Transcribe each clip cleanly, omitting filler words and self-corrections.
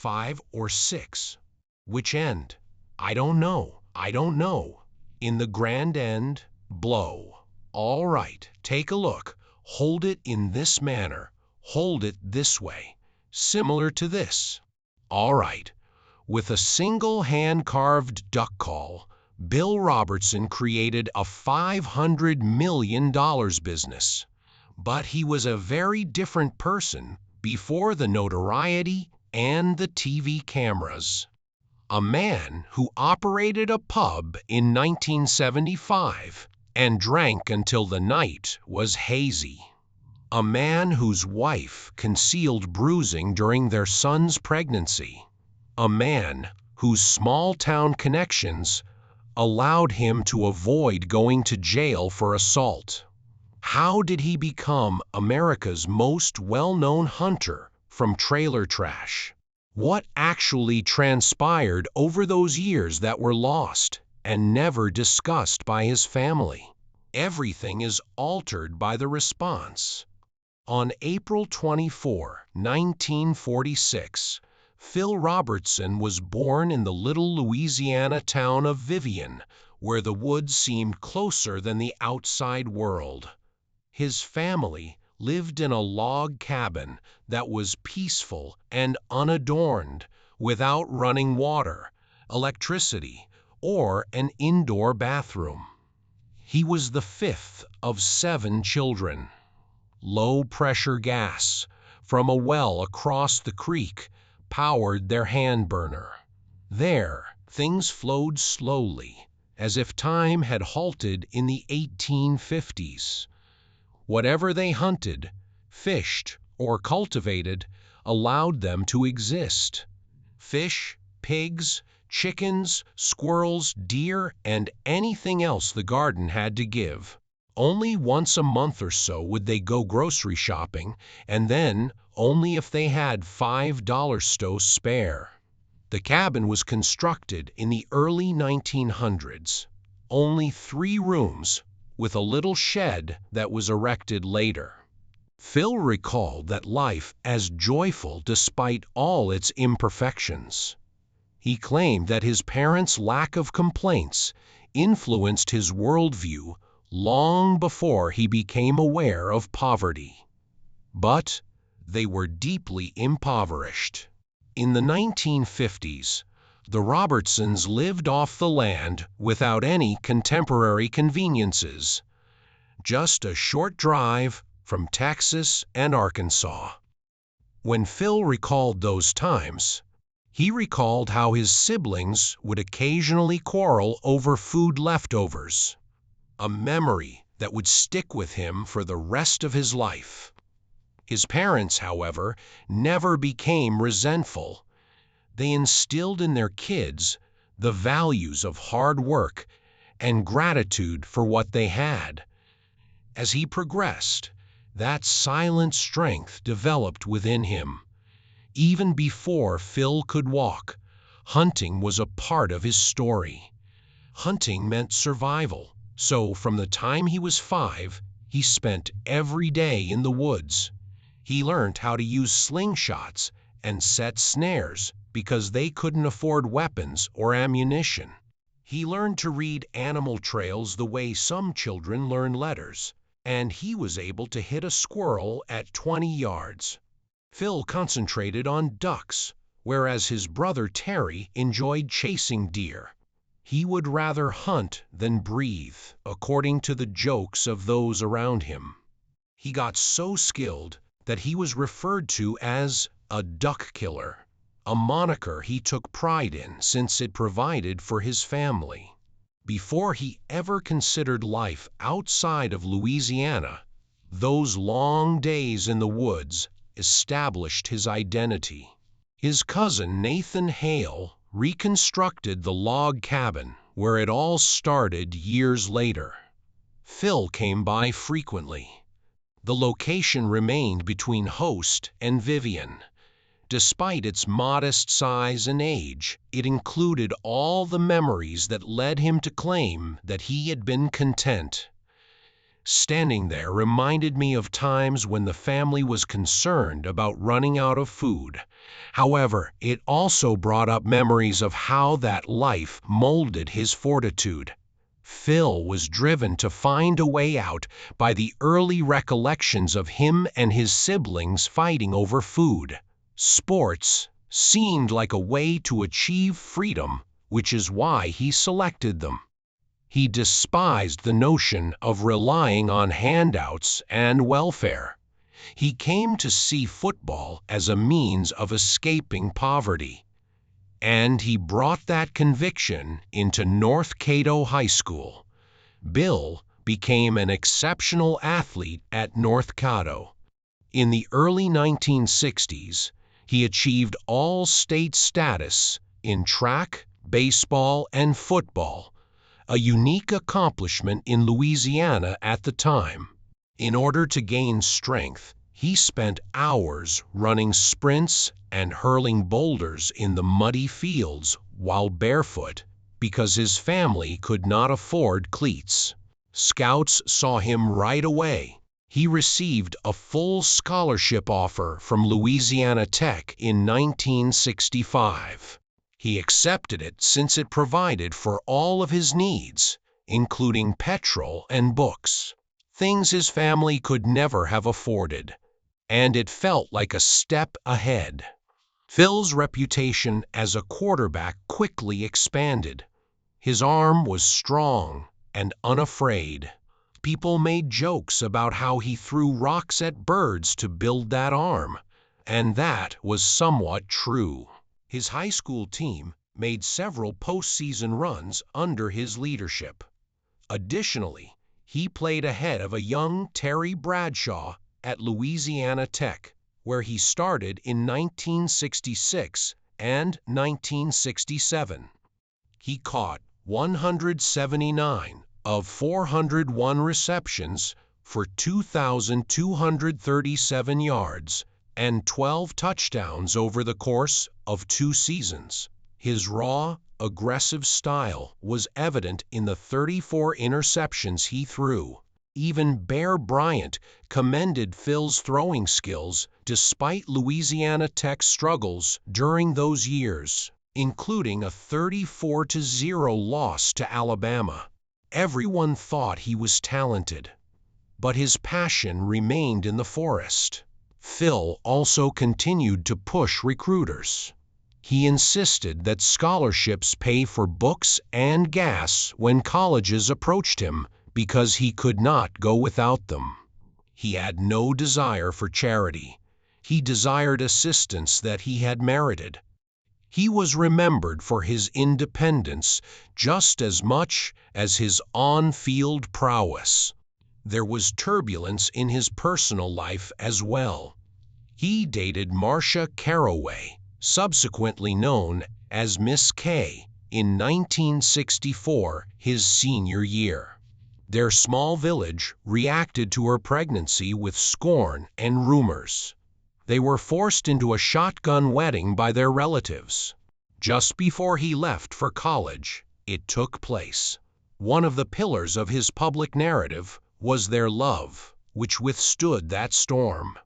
5 or 6. Which end? I don't know. I don't know. In the grand end, blow. All right, take a look. Hold it in this manner. Hold it this way. Similar to this. All right. With a single hand-carved duck call, Bill Robertson created a $500 million business. But he was a very different person before the notoriety and the TV cameras. A man who operated a pub in 1975 and drank until the night was hazy. A man whose wife concealed bruising during their son's pregnancy. A man whose small-town connections allowed him to avoid going to jail for assault. How did he become America's most well-known hunter from trailer trash? What actually transpired over those years that were lost and never discussed by his family? Everything is altered by the response. On April 24, 1946, Phil Robertson was born in the little Louisiana town of Vivian, where the woods seemed closer than the outside world. His family lived in a log cabin that was peaceful and unadorned, without running water, electricity, or an indoor bathroom. He was the 5th of 7 children. Low-pressure gas from a well across the creek powered their hand burner. There, things flowed slowly, as if time had halted in the 1850s. Whatever they hunted, fished, or cultivated allowed them to exist. Fish, pigs, chickens, squirrels, deer, and anything else the garden had to give. Only once a month or so would they go grocery shopping, and then only if they had $5 to spare. The cabin was constructed in the early 1900s. Only 3 rooms, with a little shed that was erected later. Phil recalled that life as joyful despite all its imperfections. He claimed that his parents' lack of complaints influenced his worldview long before he became aware of poverty. But they were deeply impoverished. In the 1950s, the Robertsons lived off the land without any contemporary conveniences. Just a short drive from Texas and Arkansas. When Phil recalled those times, he recalled how his siblings would occasionally quarrel over food leftovers, a memory that would stick with him for the rest of his life. His parents, however, never became resentful. They instilled in their kids the values of hard work and gratitude for what they had. As he progressed, that silent strength developed within him. Even before Phil could walk, hunting was a part of his story. Hunting meant survival, so from the time he was 5, he spent every day in the woods. He learned how to use slingshots and set snares because they couldn't afford weapons or ammunition. He learned to read animal trails the way some children learn letters, and he was able to hit a squirrel at 20 yards. Phil concentrated on ducks, whereas his brother Terry enjoyed chasing deer. He would rather hunt than breathe, according to the jokes of those around him. He got so skilled that he was referred to as a duck killer, a moniker he took pride in since it provided for his family. Before he ever considered life outside of Louisiana, those long days in the woods established his identity. His cousin Nathan Hale reconstructed the log cabin where it all started years later. Phil came by frequently. The location remained between Host and Vivian. Despite its modest size and age, it included all the memories that led him to claim that he had been content. Standing there reminded me of times when the family was concerned about running out of food. However, it also brought up memories of how that life molded his fortitude. Phil was driven to find a way out by the early recollections of him and his siblings fighting over food. Sports seemed like a way to achieve freedom, which is why he selected them. He despised the notion of relying on handouts and welfare. He came to see football as a means of escaping poverty. And he brought that conviction into North Cato High School. Bill became an exceptional athlete at North Cato. In the early 1960s, he achieved all-state status in track, baseball, and football, a unique accomplishment in Louisiana at the time. In order to gain strength, he spent hours running sprints and hurling boulders in the muddy fields while barefoot because his family could not afford cleats. Scouts saw him right away. He received a full scholarship offer from Louisiana Tech in 1965. He accepted it since it provided for all of his needs, including petrol and books, things his family could never have afforded, and it felt like a step ahead. Phil's reputation as a quarterback quickly expanded. His arm was strong and unafraid. People made jokes about how he threw rocks at birds to build that arm, and that was somewhat true. His high school team made several postseason runs under his leadership. Additionally, he played ahead of a young Terry Bradshaw at Louisiana Tech, where he started in 1966 and 1967. He caught 179 of 401 receptions for 2,237 yards and 12 touchdowns over the course of 2 seasons. His raw, aggressive style was evident in the 34 interceptions he threw. Even Bear Bryant commended Phil's throwing skills despite Louisiana Tech's struggles during those years, including a 34-0 loss to Alabama. Everyone thought he was talented, but his passion remained in the forest. Phil also continued to push recruiters. He insisted that scholarships pay for books and gas when colleges approached him because he could not go without them. He had no desire for charity. He desired assistance that he had merited. He was remembered for his independence just as much as his on-field prowess. There was turbulence in his personal life as well. He dated Marcia Caraway, subsequently known as Miss K, in 1964, his senior year. Their small village reacted to her pregnancy with scorn and rumors. They were forced into a shotgun wedding by their relatives. Just before he left for college, it took place. One of the pillars of his public narrative was their love, which withstood that storm.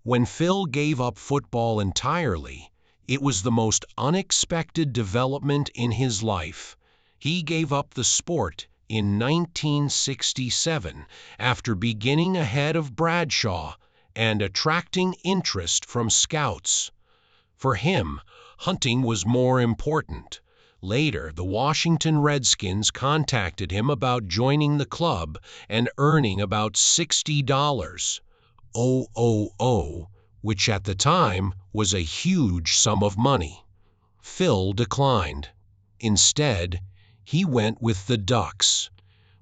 When Phil gave up football entirely, it was the most unexpected development in his life. He gave up the sport in 1967 after beginning ahead of Bradshaw and attracting interest from scouts. For him, hunting was more important. Later, the Washington Redskins contacted him about joining the club and earning about $60, which at the time was a huge sum of money. Phil declined. Instead, he went with the Ducks.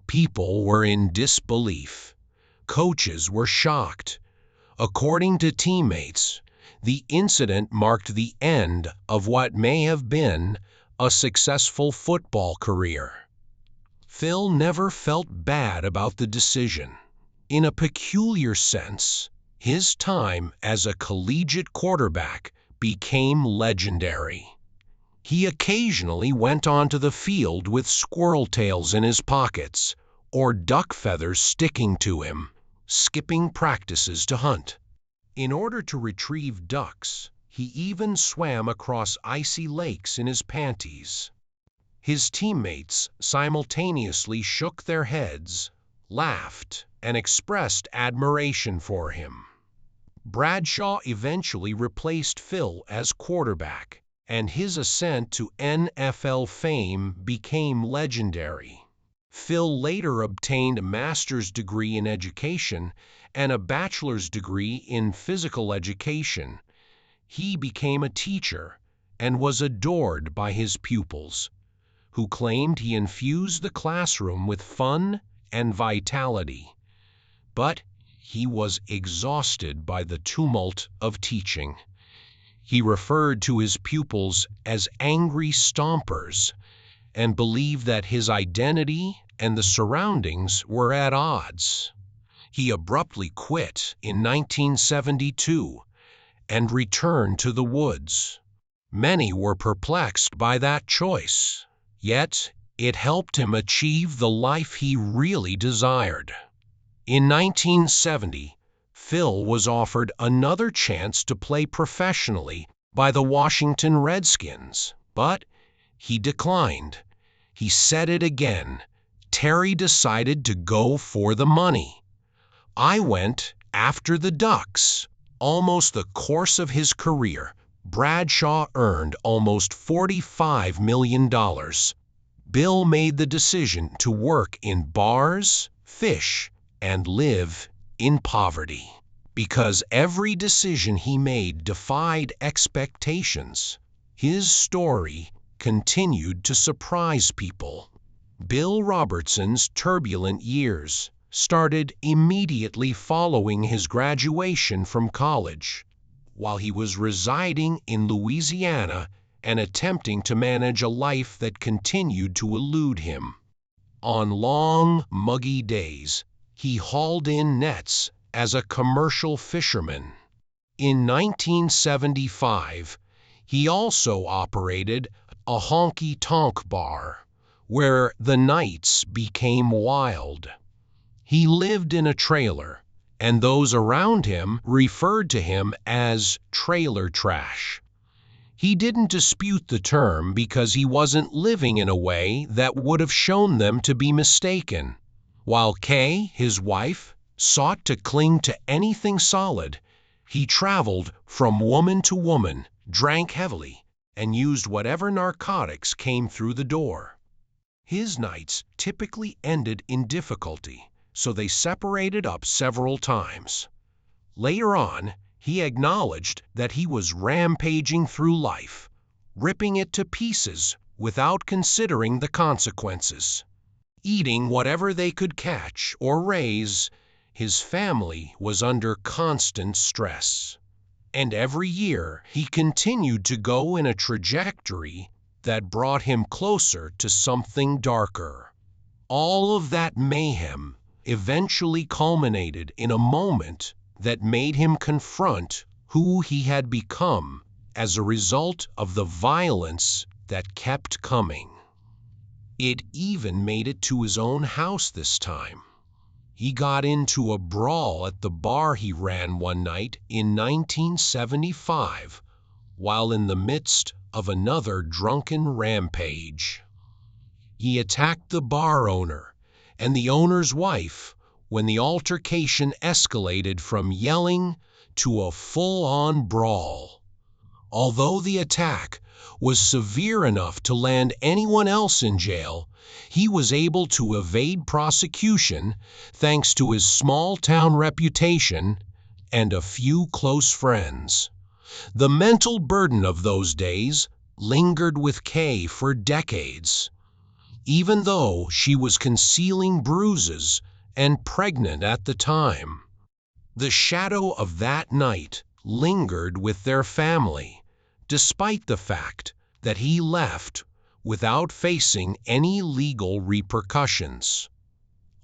People were in disbelief. Coaches were shocked. According to teammates, the incident marked the end of what may have been a successful football career. Phil never felt bad about the decision. In a peculiar sense, his time as a collegiate quarterback became legendary. He occasionally went onto the field with squirrel tails in his pockets or duck feathers sticking to him, skipping practices to hunt. In order to retrieve ducks, he even swam across icy lakes in his panties. His teammates simultaneously shook their heads, laughed, and expressed admiration for him. Bradshaw eventually replaced Phil as quarterback, and his ascent to NFL fame became legendary. Phil later obtained a master's degree in education and a bachelor's degree in physical education. He became a teacher and was adored by his pupils, who claimed he infused the classroom with fun and vitality. But he was exhausted by the tumult of teaching. He referred to his pupils as angry stompers and believed that his identity and the surroundings were at odds. He abruptly quit in 1972 and returned to the woods. Many were perplexed by that choice, yet it helped him achieve the life he really desired. In 1970, Phil was offered another chance to play professionally by the Washington Redskins, but he declined. He said it again. Terry decided to go for the money. I went after the Ducks. Almost the course of his career, Bradshaw earned almost $45 million. Bill made the decision to work in bars, fish, and live in poverty. Because every decision he made defied expectations, his story continued to surprise people. Bill Robertson's turbulent years started immediately following his graduation from college, while he was residing in Louisiana and attempting to manage a life that continued to elude him. On long, muggy days, he hauled in nets as a commercial fisherman. In 1975, he also operated a honky-tonk bar, where the nights became wild. He lived in a trailer, and those around him referred to him as trailer trash. He didn't dispute the term because he wasn't living in a way that would have shown them to be mistaken. While Kay, his wife, sought to cling to anything solid, he traveled from woman to woman, drank heavily, and used whatever narcotics came through the door. His nights typically ended in difficulty, so they separated up several times. Later on, he acknowledged that he was rampaging through life, ripping it to pieces without considering the consequences. Eating whatever they could catch or raise, his family was under constant stress. And every year he continued to go in a trajectory that brought him closer to something darker. All of that mayhem eventually culminated in a moment that made him confront who he had become as a result of the violence that kept coming. It even made it to his own house this time. He got into a brawl at the bar he ran one night in 1975 while in the midst of another drunken rampage. He attacked the bar owner and the owner's wife when the altercation escalated from yelling to a full-on brawl. Although the attack was severe enough to land anyone else in jail, he was able to evade prosecution thanks to his small-town reputation and a few close friends. The mental burden of those days lingered with Kay for decades, even though she was concealing bruises and pregnant at the time. The shadow of that night lingered with their family, despite the fact that he left without facing any legal repercussions.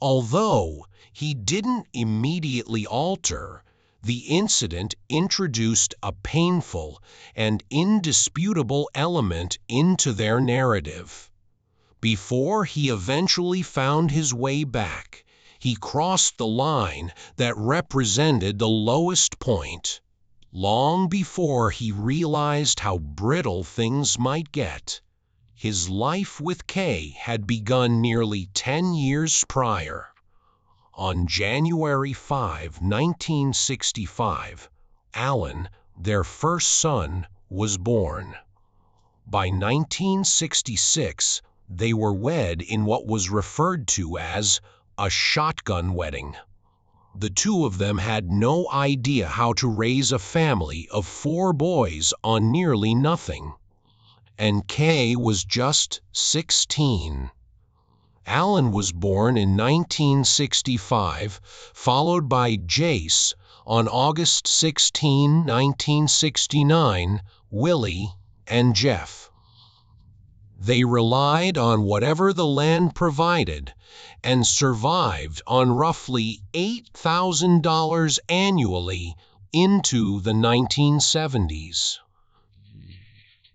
Although he didn't immediately alter, the incident introduced a painful and indisputable element into their narrative. Before he eventually found his way back, he crossed the line that represented the lowest point. Long before he realized how brittle things might get, his life with Kay had begun nearly 10 years prior. On January 5, 1965, Alan, their first son, was born. By 1966, they were wed in what was referred to as a shotgun wedding. The two of them had no idea how to raise a family of 4 boys on nearly nothing. And Kay was just 16. Alan was born in 1965, followed by Jace on August 16, 1969, Willie, and Jeff. They relied on whatever the land provided and survived on roughly $8,000 annually into the 1970s.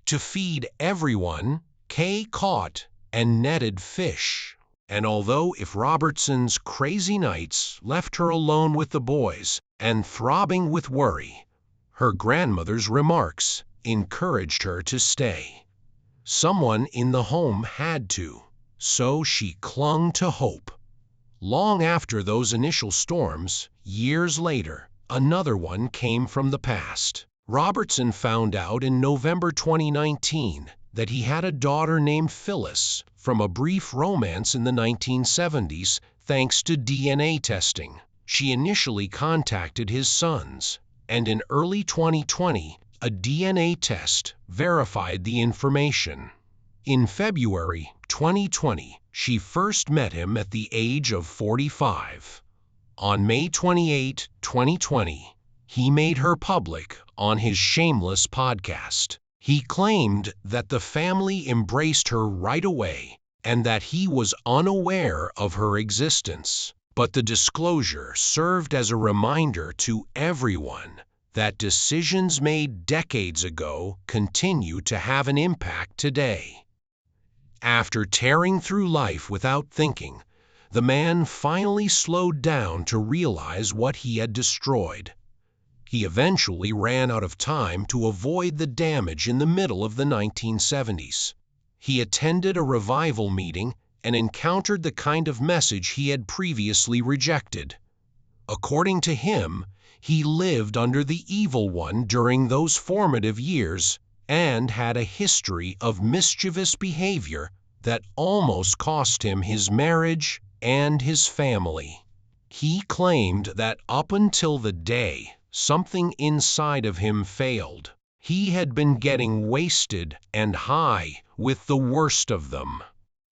To feed everyone, Kay caught and netted fish. And although if Robertson's crazy nights left her alone with the boys and throbbing with worry, her grandmother's remarks encouraged her to stay. Someone in the home had to, so she clung to hope. Long after those initial storms, years later, another one came from the past. Robertson found out in November 2019 that he had a daughter named Phyllis from a brief romance in the 1970s thanks to DNA testing. She initially contacted his sons, and in early 2020, a DNA test verified the information. In February 2020, she first met him at the age of 45. On May 28, 2020, he made her public on his Shameless podcast. He claimed that the family embraced her right away and that he was unaware of her existence. But the disclosure served as a reminder to everyone that decisions made decades ago continue to have an impact today. After tearing through life without thinking, the man finally slowed down to realize what he had destroyed. He eventually ran out of time to avoid the damage in the middle of the 1970s. He attended a revival meeting and encountered the kind of message he had previously rejected. According to him, he lived under the evil one during those formative years and had a history of mischievous behavior that almost cost him his marriage and his family. He claimed that up until the day something inside of him failed, he had been getting wasted and high with the worst of them.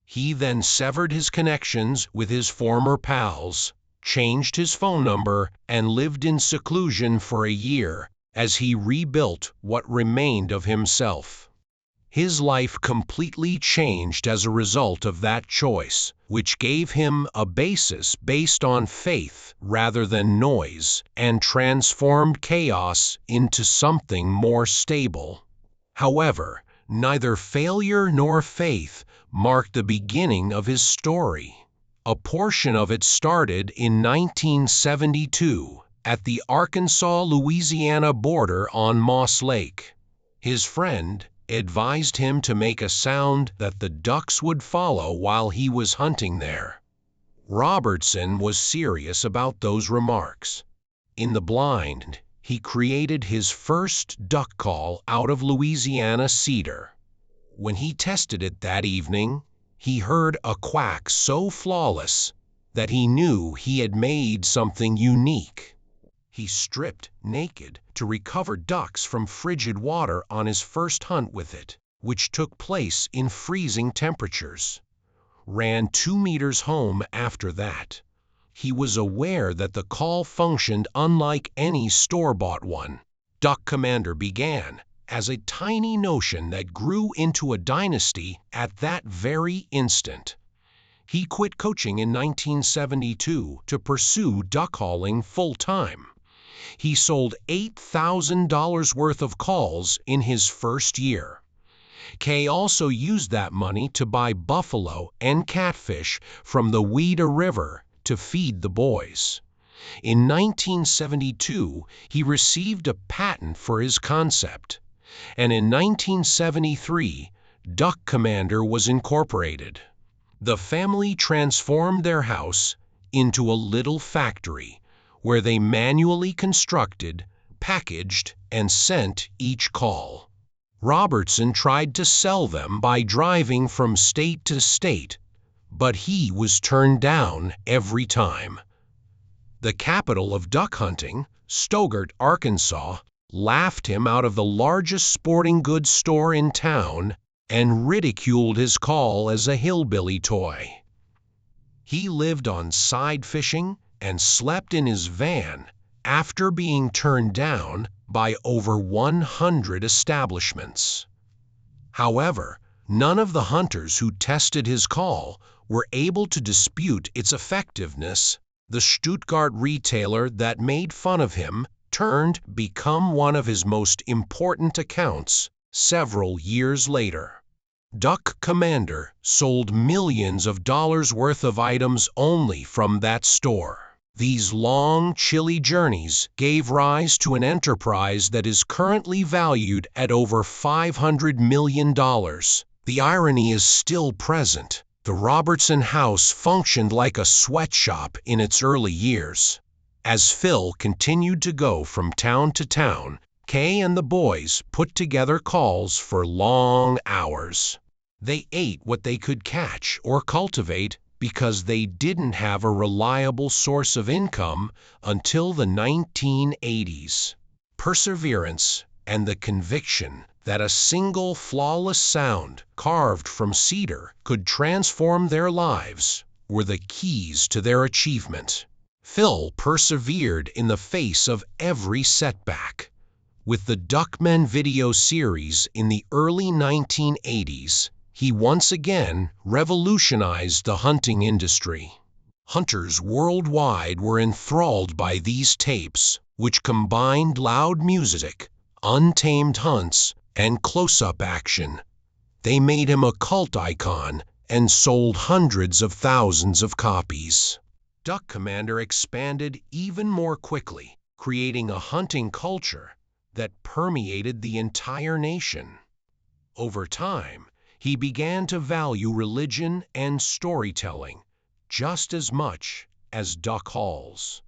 He then severed his connections with his former pals, changed his phone number, and lived in seclusion for a year as he rebuilt what remained of himself. His life completely changed as a result of that choice, which gave him a basis based on faith rather than noise, and transformed chaos into something more stable. However, neither failure nor faith marked the beginning of his story. A portion of it started in 1972 at the Arkansas-Louisiana border on Moss Lake. His friend advised him to make a sound that the ducks would follow while he was hunting there. Robertson was serious about those remarks. In the blind, he created his first duck call out of Louisiana cedar. When he tested it that evening, he heard a quack so flawless that he knew he had made something unique. He stripped naked to recover ducks from frigid water on his first hunt with it, which took place in freezing temperatures. Ran 2 meters home after that. He was aware that the call functioned unlike any store-bought one. Duck Commander began as a tiny notion that grew into a dynasty at that very instant. He quit coaching in 1972 to pursue duck hauling full-time. He sold $8,000 worth of calls in his first year. Kay also used that money to buy buffalo and catfish from the Weeda River to feed the boys. In 1972, he received a patent for his concept, and in 1973, Duck Commander was incorporated. The family transformed their house into a little factory where they manually constructed, packaged, and sent each call. Robertson tried to sell them by driving from state to state, but he was turned down every time. The capital of duck hunting, Stogart, Arkansas, laughed him out of the largest sporting goods store in town and ridiculed his call as a hillbilly toy. He lived on side fishing and slept in his van after being turned down by over 100 establishments. However, none of the hunters who tested his call were able to dispute its effectiveness. The Stuttgart retailer that made fun of him turned become one of his most important accounts several years later. Duck Commander sold millions of dollars worth of items only from that store. These long, chilly journeys gave rise to an enterprise that is currently valued at over $500 million. The irony is still present. The Robertson house functioned like a sweatshop in its early years. As Phil continued to go from town to town, Kay and the boys put together calls for long hours. They ate what they could catch or cultivate because they didn't have a reliable source of income until the 1980s. Perseverance and the conviction that a single flawless sound carved from cedar could transform their lives were the keys to their achievement. Phil persevered in the face of every setback. With the Duckmen video series in the early 1980s, he once again revolutionized the hunting industry. Hunters worldwide were enthralled by these tapes, which combined loud music, untamed hunts, and close-up action. They made him a cult icon and sold hundreds of thousands of copies. Duck Commander expanded even more quickly, creating a hunting culture that permeated the entire nation. Over time, he began to value religion and storytelling just as much as duck hauls.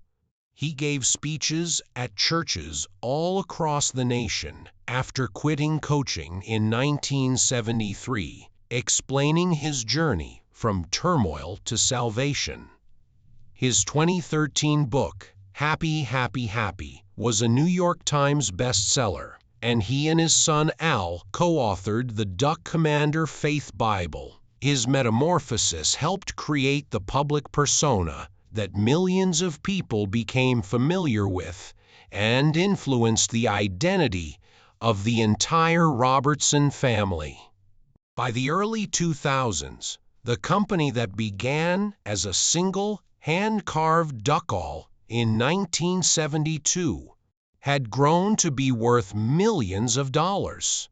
He gave speeches at churches all across the nation after quitting coaching in 1973, explaining his journey from turmoil to salvation. His 2013 book, Happy, Happy, Happy, was a New York Times bestseller, and he and his son Al co-authored the Duck Commander Faith Bible. His metamorphosis helped create the public persona that millions of people became familiar with and influenced the identity of the entire Robertson family. By the early 2000s, the company that began as a single hand-carved duck call in 1972 had grown to be worth millions of dollars.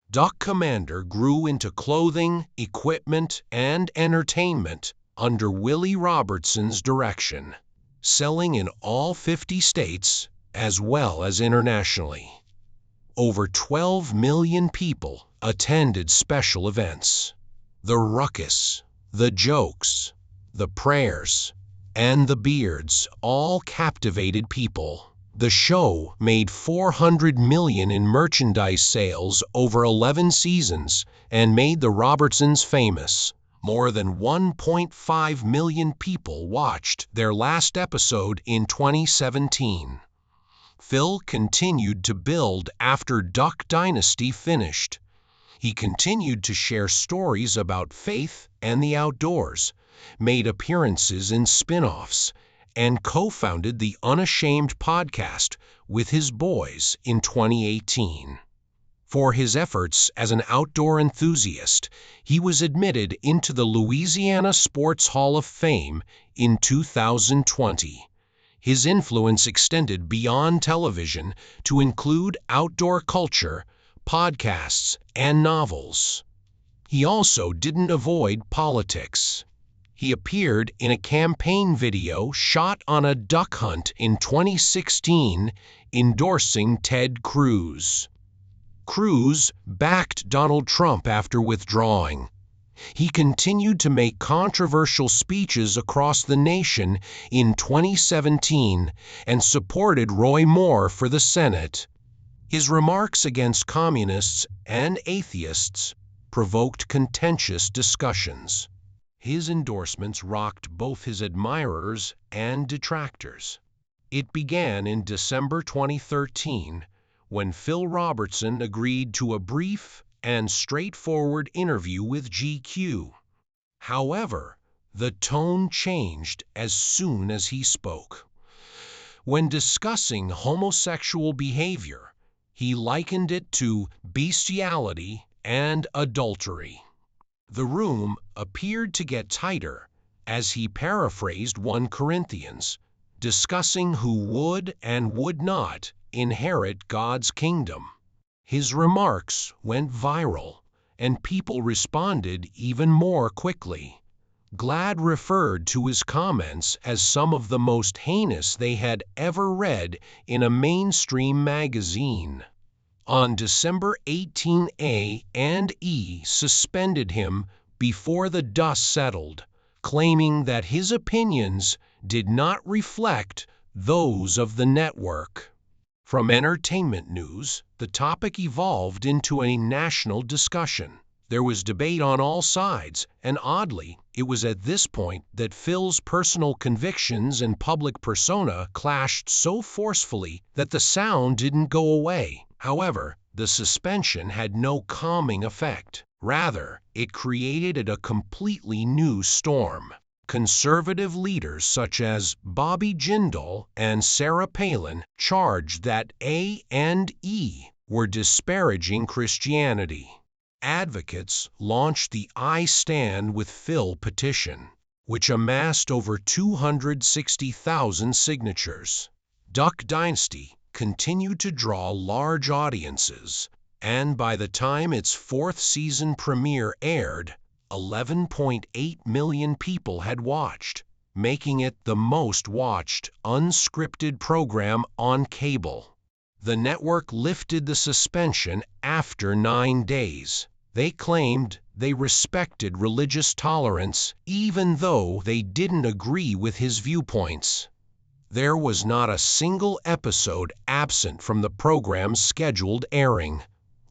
Duck Commander grew into clothing, equipment, and entertainment under Willie Robertson's direction, selling in all 50 states as well as internationally. Over 12 million people attended special events. The ruckus, the jokes, the prayers, and the beards all captivated people. The show made $400 million in merchandise sales over 11 seasons and made the Robertsons famous. More than 1.5 million people watched their last episode in 2017. Phil continued to build after Duck Dynasty finished. He continued to share stories about faith and the outdoors, made appearances in spin-offs, and co-founded the Unashamed podcast with his boys in 2018. For his efforts as an outdoor enthusiast, he was admitted into the Louisiana Sports Hall of Fame in 2020. His influence extended beyond television to include outdoor culture, podcasts, and novels. He also didn't avoid politics. He appeared in a campaign video shot on a duck hunt in 2016 endorsing Ted Cruz. Cruz backed Donald Trump after withdrawing. He continued to make controversial speeches across the nation in 2017 and supported Roy Moore for the Senate. His remarks against communists and atheists provoked contentious discussions. His endorsements rocked both his admirers and detractors. It began in December 2013 when Phil Robertson agreed to a brief and straightforward interview with GQ. However, the tone changed as soon as he spoke. When discussing homosexual behavior, he likened it to bestiality and adultery. The room appeared to get tighter as he paraphrased 1 Corinthians, discussing who would and would not inherit God's kingdom. His remarks went viral, and people responded even more quickly. GLAAD referred to his comments as some of the most heinous they had ever read in a mainstream magazine. On December 18, A&E suspended him before the dust settled, claiming that his opinions did not reflect those of the network. From entertainment news, the topic evolved into a national discussion. There was debate on all sides, and oddly, it was at this point that Phil's personal convictions and public persona clashed so forcefully that the sound didn't go away. However, the suspension had no calming effect. Rather, it created a completely new storm. Conservative leaders such as Bobby Jindal and Sarah Palin charged that A&E were disparaging Christianity. Advocates launched the I Stand with Phil petition, which amassed over 260,000 signatures. Duck Dynasty continued to draw large audiences, and by the time its 4th season premiere aired, 11.8 million people had watched, making it the most watched unscripted program on cable. The network lifted the suspension after 9 days. They claimed they respected religious tolerance even though they didn't agree with his viewpoints. There was not a single episode absent from the program's scheduled airing.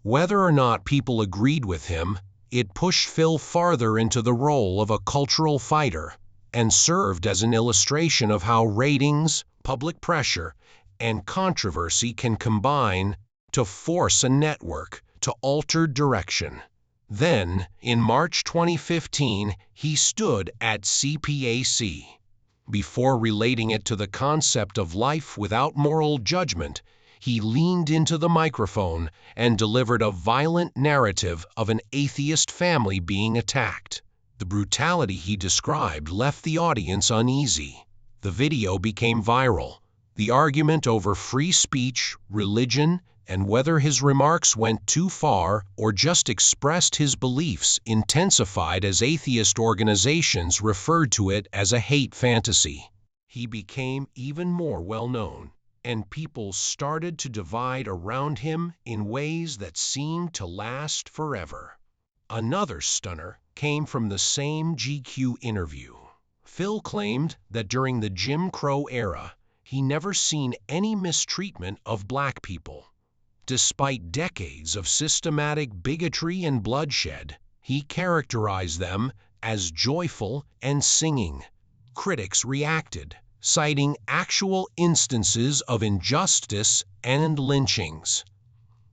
Whether or not people agreed with him, it pushed Phil farther into the role of a cultural fighter and served as an illustration of how ratings, public pressure, and controversy can combine to force a network to alter direction. Then, in March 2015, he stood at CPAC. Before relating it to the concept of life without moral judgment, he leaned into the microphone and delivered a violent narrative of an atheist family being attacked. The brutality he described left the audience uneasy. The video became viral. The argument over free speech, religion, and whether his remarks went too far or just expressed his beliefs intensified as atheist organizations referred to it as a hate fantasy. He became even more well-known, and people started to divide around him in ways that seemed to last forever. Another stunner came from the same GQ interview. Phil claimed that during the Jim Crow era, he never seen any mistreatment of black people. Despite decades of systematic bigotry and bloodshed, he characterized them as joyful and singing. Critics reacted, citing actual instances of injustice and lynchings.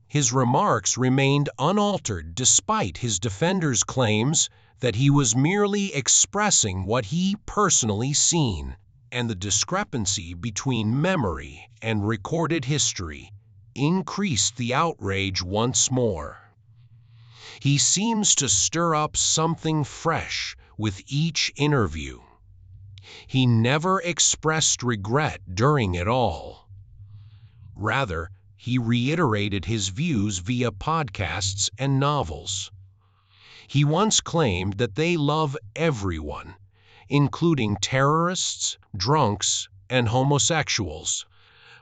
His remarks remained unaltered despite his defenders' claims that he was merely expressing what he personally seen, and the discrepancy between memory and recorded history increased the outrage once more. He seems to stir up something fresh with each interview. He never expressed regret during it all. Rather, he reiterated his views via podcasts and novels. He once claimed that they love everyone, including terrorists, drunks, and homosexuals,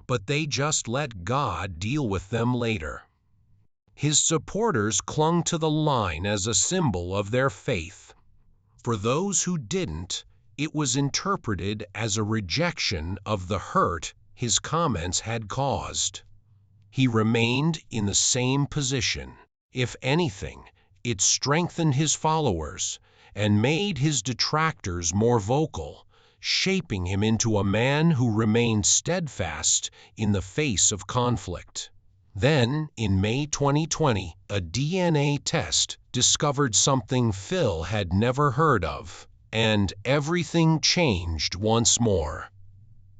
but they just let God deal with them later. His supporters clung to the line as a symbol of their faith. For those who didn't, it was interpreted as a rejection of the hurt his comments had caused. He remained in the same position. If anything, it strengthened his followers and made his detractors more vocal, shaping him into a man who remained steadfast in the face of conflict. Then, in May 2020, a DNA test discovered something Phil had never heard of, and everything changed once more.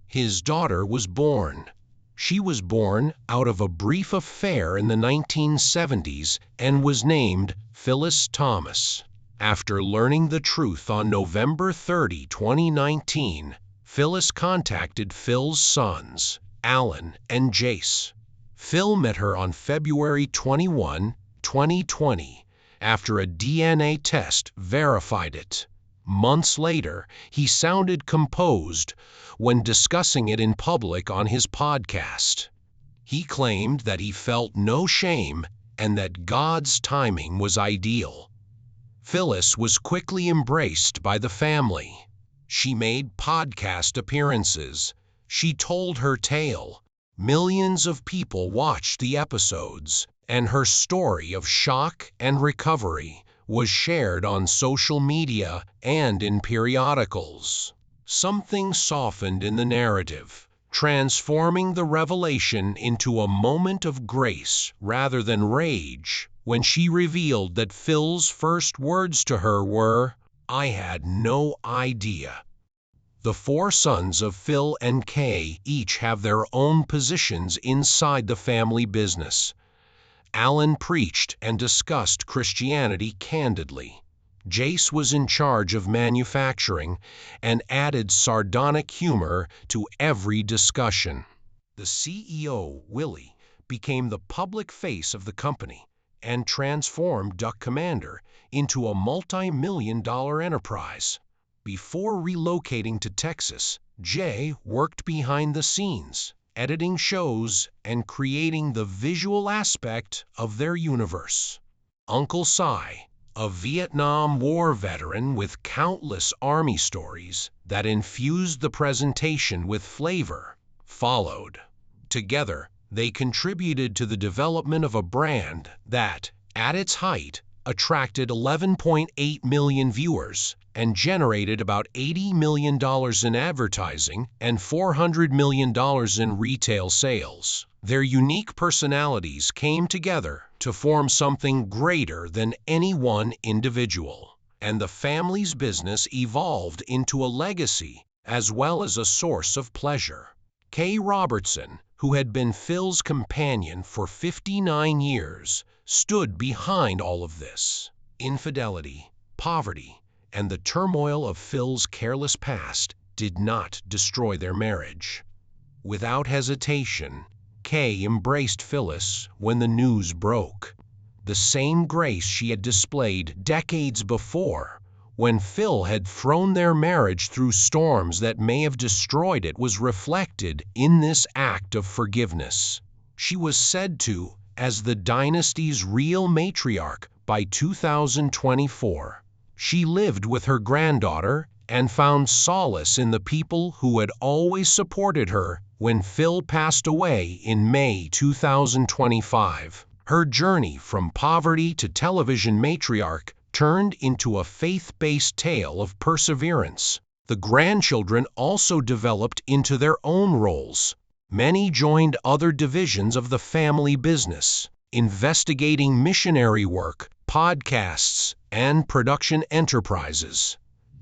His daughter was born. She was born out of a brief affair in the 1970s and was named Phyllis Thomas. After learning the truth on November 30, 2019, Phyllis contacted Phil's sons, Alan and Jace. Phil met her on February 21, 2020, after a DNA test verified it. Months later, he sounded composed when discussing it in public on his podcast. He claimed that he felt no shame and that God's timing was ideal. Phyllis was quickly embraced by the family. She made podcast appearances. She told her tale. Millions of people watched the episodes, and her story of shock and recovery was shared on social media and in periodicals. Something softened in the narrative, transforming the revelation into a moment of grace rather than rage, when she revealed that Phil's first words to her were, "I had no idea." The four sons of Phil and Kay each have their own positions inside the family business. Alan preached and discussed Christianity candidly. Jace was in charge of manufacturing and added sardonic humor to every discussion. The CEO, Willie, became the public face of the company and transformed Duck Commander into a multi-million-dollar enterprise. Before relocating to Texas, Jay worked behind the scenes, editing shows and creating the visual aspect of their universe. Uncle Si, a Vietnam War veteran with countless Army stories that infused the presentation with flavor, followed. Together, they contributed to the development of a brand that, at its height, attracted 11.8 million viewers and generated about $80 million in advertising and $400 million in retail sales. Their unique personalities came together to form something greater than any one individual, and the family's business evolved into a legacy as well as a source of pleasure. Phil Robertson, who had been Phil's companion for 59 years, stood behind all of this. Infidelity, poverty, and the turmoil of Phil's careless past did not destroy their marriage. Without hesitation, Kay embraced Phyllis when the news broke. The same grace she had displayed decades before, when Phil had thrown their marriage through storms that may have destroyed it, was reflected in this act of forgiveness. She was said to as the dynasty's real matriarch by 2024. She lived with her granddaughter and found solace in the people who had always supported her when Phil passed away in May 2025. Her journey from poverty to television matriarch turned into a faith-based tale of perseverance. The grandchildren also developed into their own roles. Many joined other divisions of the family business, investigating missionary work, podcasts, and production enterprises.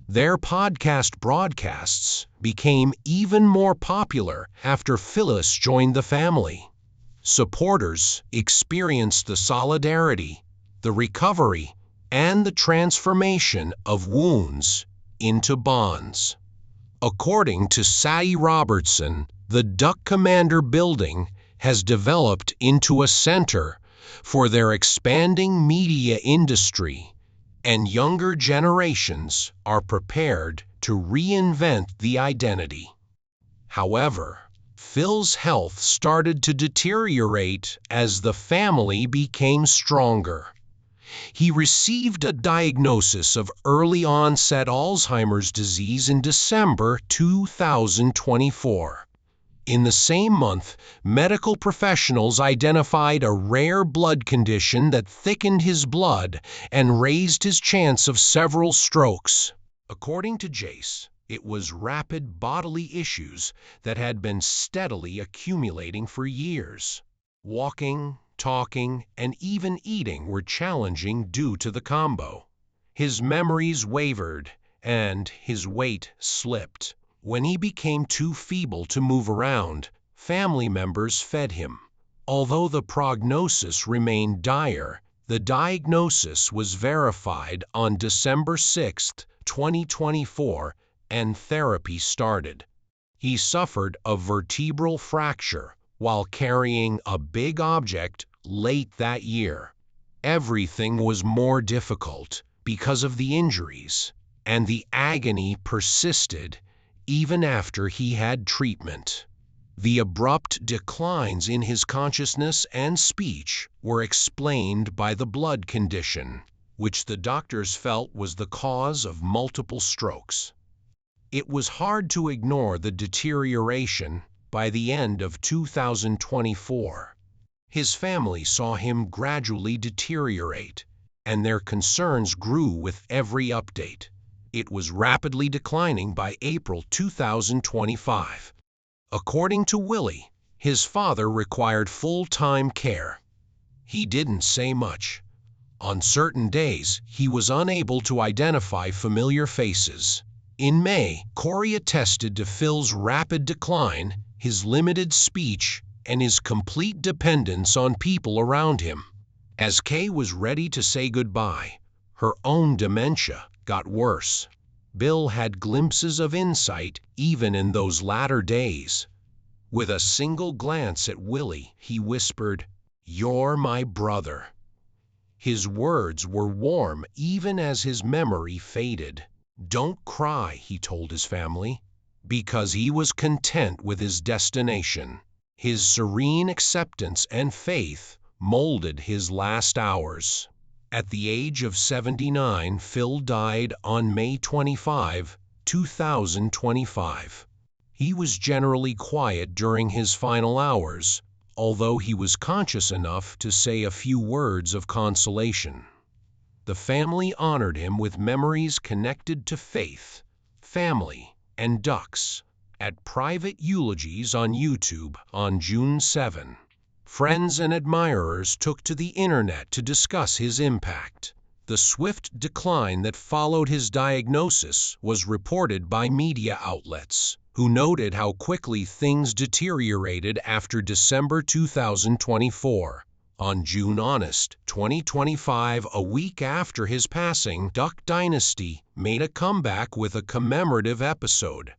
Their podcast broadcasts became even more popular after Phyllis joined the family. Supporters experienced the solidarity, the recovery, and the transformation of wounds into bonds. According to Phil Robertson, the Duck Commander building has developed into a center for their expanding media industry, and younger generations are prepared to reinvent the identity. However, Phil's health started to deteriorate as the family became stronger. He received a diagnosis of early-onset Alzheimer's disease in December 2024. In the same month, medical professionals identified a rare blood condition that thickened his blood and raised his chance of several strokes. According to Jace, it was rapid bodily issues that had been steadily accumulating for years. Walking, talking, and even eating were challenging due to the combo. His memories wavered, and his weight slipped. When he became too feeble to move around, family members fed him. Although the prognosis remained dire, the diagnosis was verified on December 6, 2024, and therapy started. He suffered a vertebral fracture while carrying a big object late that year. Everything was more difficult because of the injuries, and the agony persisted even after he had treatment. The abrupt declines in his consciousness and speech were explained by the blood condition, which the doctors felt was the cause of multiple strokes. It was hard to ignore the deterioration. By the end of 2024, his family saw him gradually deteriorate, and their concerns grew with every update. It was rapidly declining by April 2025. According to Willie, his father required full-time care. He didn't say much. On certain days, he was unable to identify familiar faces. In May, Corey attested to Phil's rapid decline, his limited speech, and his complete dependence on people around him. As Kay was ready to say goodbye, her own dementia got worse. Bill had glimpses of insight even in those latter days. With a single glance at Willie, he whispered, "You're my brother." His words were warm even as his memory faded. "Don't cry," he told his family, because he was content with his destination. His serene acceptance and faith molded his last hours. At the age of 79, Phil died on May 25, 2025. He was generally quiet during his final hours, although he was conscious enough to say a few words of consolation. The family honored him with memories connected to faith, family, and ducks at private eulogies on YouTube on June 7. Friends and admirers took to the internet to discuss his impact. The swift decline that followed his diagnosis was reported by media outlets, who noted how quickly things deteriorated after December 2024. On June 2025, a week after his passing, Duck Dynasty made a comeback with a commemorative episode.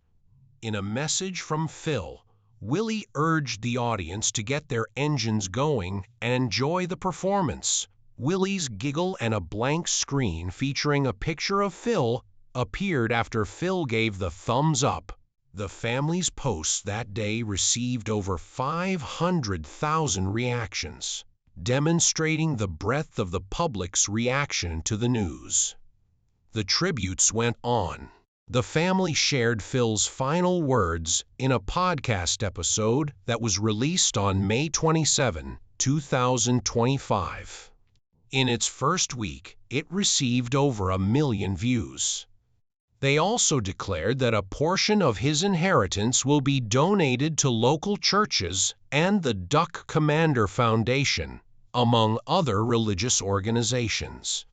In a message from Phil, Willie urged the audience to get their engines going and enjoy the performance. Willie's giggle and a blank screen featuring a picture of Phil appeared after Phil gave the thumbs up. The family's posts that day received over 500,000 reactions, demonstrating the breadth of the public's reaction to the news. The tributes went on. The family shared Phil's final words in a podcast episode that was released on May 27, 2025. In its first week, it received over 1 million views. They also declared that a portion of his inheritance will be donated to local churches and the Duck Commander Foundation, among other religious organizations.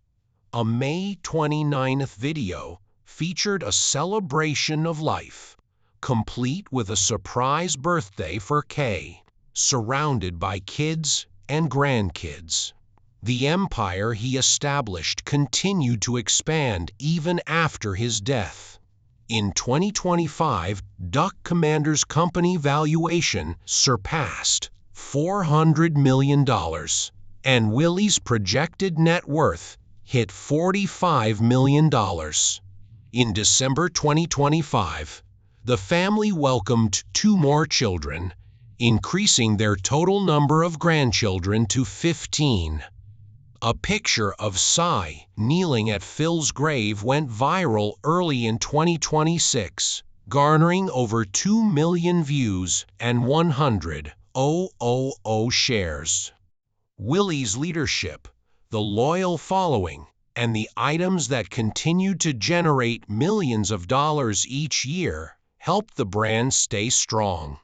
A May 29th video featured a celebration of life, complete with a surprise birthday for Kay, surrounded by kids and grandkids. The empire he established continued to expand even after his death. In 2025, Duck Commander's company valuation surpassed $400 million, and Willie's projected net worth hit $45 million. In December 2025, the family welcomed 2 more children, increasing their total number of grandchildren to 15. A picture of Cy kneeling at Phil's grave went viral early in 2026, garnering over 2 million views and 100,000 shares. Willie's leadership, the loyal following, and the items that continue to generate millions of dollars each year helped the brand stay strong.